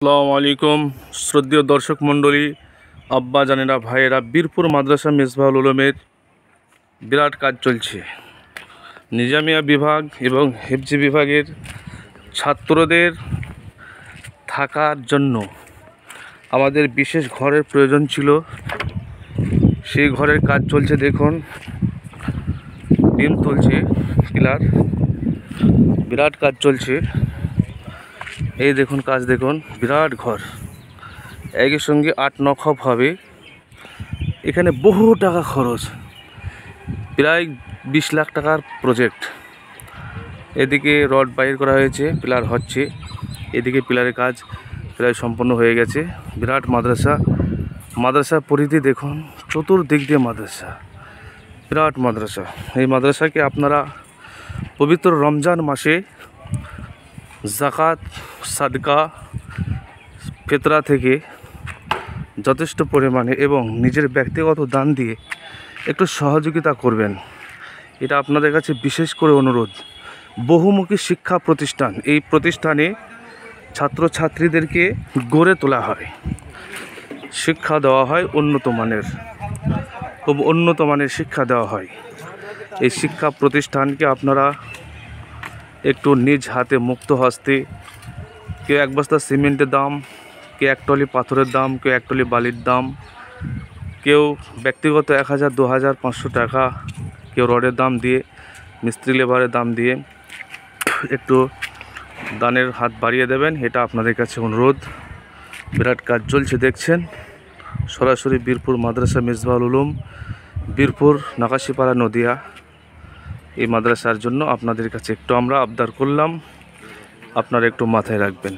আসসালামু আলাইকুম শ্রদ্ধেয় দর্শক মণ্ডলী, আব্বা জানেরা, ভাইয়েরা, বীরপুর মাদ্রাসা মিসবাহুল উলুমের বিরাট কাজ চলছে। নিজামিয়া বিভাগ এবং হিফজি বিভাগের ছাত্রদের থাকার জন্য আমাদের বিশেষ ঘরের প্রয়োজন ছিল। সেই ঘরের কাজ চলছে। দেখুন, বিম তুলছে, পিলার, বিরাট কাজ চলছে। এই দেখুন কাজ, দেখুন, বিরাট ঘর, একই সঙ্গে ৮-৯ খপ হবে। এখানে বহু টাকা খরচ, প্রায় ২০ লাখ টাকার প্রজেক্ট। এদিকে রড বাইর করা হয়েছে, পিলার হচ্ছে। এদিকে পিলারের কাজ প্রায় সম্পন্ন হয়ে গেছে। বিরাট মাদ্রাসার পরিধি দেখুন, চতুর্দিক দিয়ে মাদ্রাসা, বিরাট মাদ্রাসা। এই মাদ্রাসাকে আপনারা পবিত্র রমজান মাসে জাকাত, সাদকা, ফিতরা থেকে যথেষ্ট পরিমাণে এবং নিজের ব্যক্তিগত দান দিয়ে একটু সহযোগিতা করবেন, এটা আপনাদের কাছে বিশেষ করে অনুরোধ। বহুমুখী শিক্ষা প্রতিষ্ঠান, এই প্রতিষ্ঠানে ছাত্রছাত্রীদেরকে গড়ে তোলা হয়, শিক্ষা দেওয়া হয় উন্নত মানের, খুব উন্নত মানের শিক্ষা দেওয়া হয়। এই শিক্ষা প্রতিষ্ঠানকে আপনারা একটু নিজ হাতে, মুক্ত হস্তে, কেউ ১ বস্তা সিমেন্টের দাম, কেউ ১ টলি পাথরের দাম, কেউ ১ টলি বালির দাম, কেউ ব্যক্তিগত ১,০০০, ২,০০০, ৫০০ টাকা, কেউ রডের দাম দিয়ে, মিস্ত্রি লেবারের দাম দিয়ে একটু দানের হাত বাড়িয়ে দেবেন, এটা আপনাদের কাছে অনুরোধ। বিরাট কাজ চলছে দেখছেন, সরাসরি বীরপুর মাদ্রাসা মিসবাহুল উলুম, বীরপুর নাকাশিপাড়া, নদিয়া। এই মাদ্রাসার জন্য আপনাদের কাছে একটু আমরা আবদার করলাম, আপনারা একটু মাথায় রাখবেন।